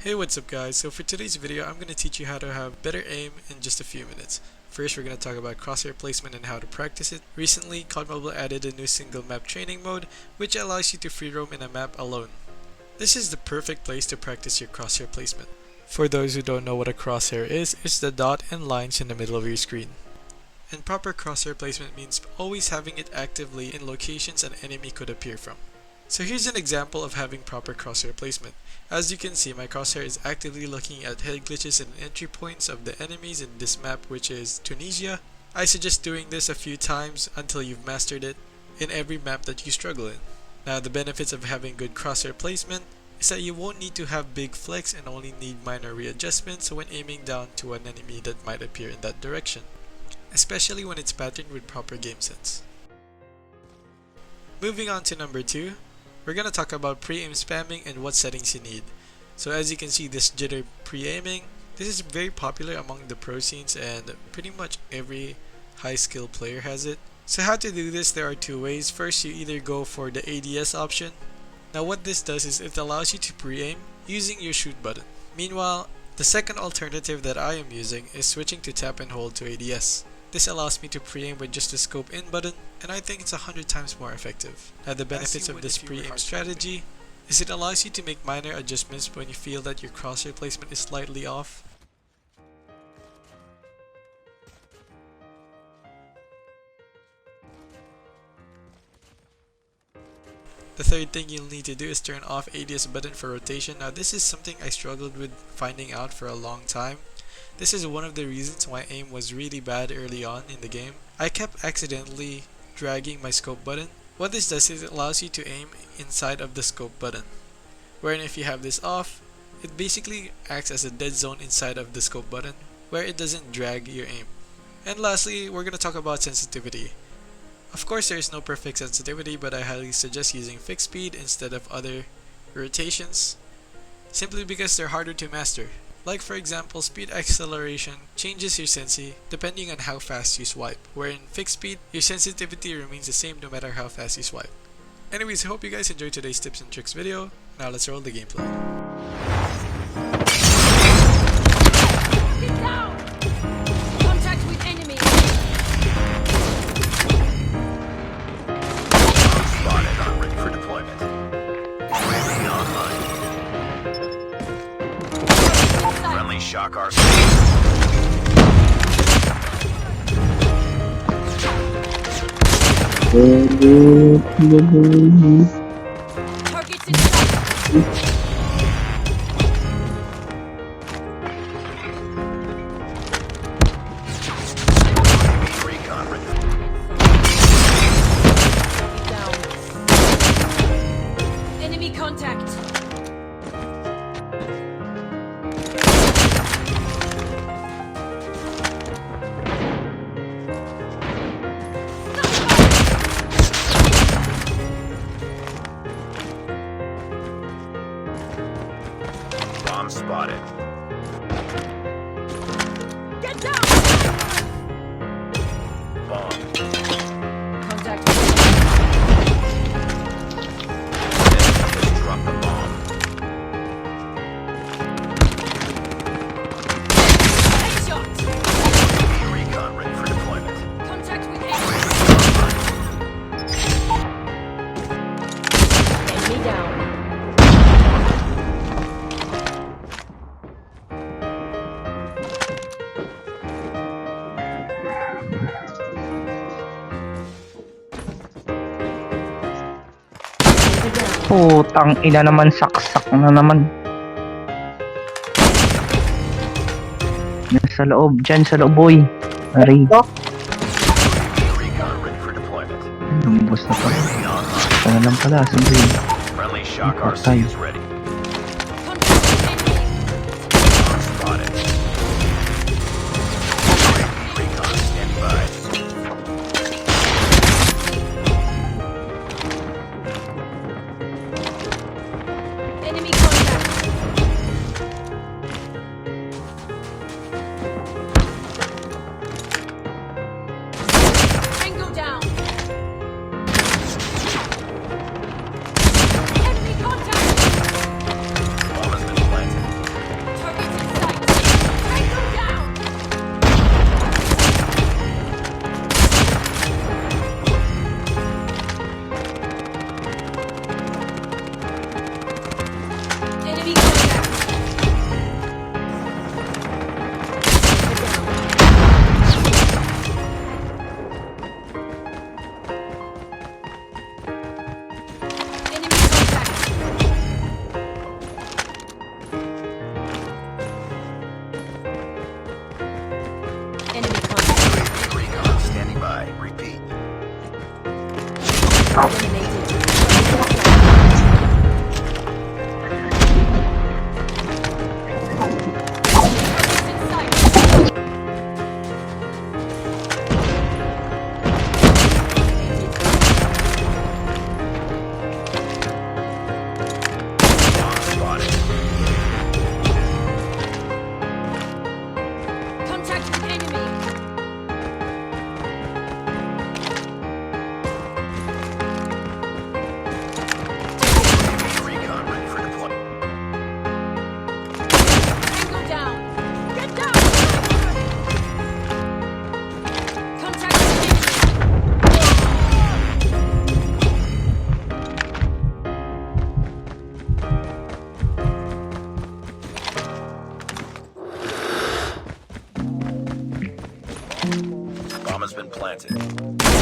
Hey, what's up guys? So for today's video, I'm going to teach you how to have better aim in just a few minutes. First, we're going to talk about crosshair placement and how to practice it. Recently, COD Mobile added a new single map training mode, which allows you to free roam in a map alone. This is the perfect place to practice your crosshair placement. For those who don't know what a crosshair is, it's the dot and lines in the middle of your screen. And proper crosshair placement means always having it actively in locations an enemy could appear from. So here's an example of having proper crosshair placement. As you can see, my crosshair is actively looking at head glitches and entry points of the enemies in this map, which is Tunisia. I suggest doing this a few times until you've mastered it in every map that you struggle in. Now, the benefits of having good crosshair placement is that you won't need to have big flex and only need minor readjustments when aiming down to an enemy that might appear in that direction, especially when it's patterned with proper game sense. Moving on to number 2. We're going to talk about pre-aim spamming and what settings you need. So as you can see, this jitter pre-aiming, this is very popular among the pro scenes and pretty much every high skill player has it. So how to do this, there are two ways. First, you either go for the ADS option. Now what this does is it allows you to pre-aim using your shoot button. Meanwhile, the second alternative that I am using is switching to tap and hold to ADS. This allows me to pre-aim with just the scope in button, and I think it's 100 times more effective. Now the benefits of this pre-aim strategy is it allows you to make minor adjustments when you feel that your crosshair placement is slightly off. The third thing you'll need to do is turn off ADS button for rotation. Now this is something I struggled with finding out for a long time. This is one of the reasons why aim was really bad early on in the game. I kept accidentally dragging my scope button. What this does is it allows you to aim inside of the scope button, wherein if you have this off, it basically acts as a dead zone inside of the scope button, where it doesn't drag your aim. And lastly, we're going to talk about sensitivity. Of course, there is no perfect sensitivity, but I highly suggest using fixed speed instead of other rotations, simply because they're harder to master. Like for example, speed acceleration changes your sensi depending on how fast you swipe, where in fixed speed, your sensitivity remains the same no matter how fast you swipe. Anyways, I hope you guys enjoyed today's tips and tricks video. Now let's roll the gameplay. Get down! Contact with enemy! Spotted, I'm ready for deployment. UAV online. Friendly shock RC. Targets in sight! Recon ready. Down. Enemy contact! Bomb spotted. Get down! Bomb. Contact. Just drop the bomb. Headshot! Recon ready for deployment. Contact with enemy! Enemy down. Putang ina naman, saksak na naman. Nasa loob, dyan sa loob boy. Aray, Recon ready for deployment. lumbos na pa. UAV online. Ito na lang pala, sandali. Friendly shock RC Tayo. is ready. Contact with enemy! Bomb spotted. Recon standing by. Enemy contact! Tango down! Enemy contact! planted.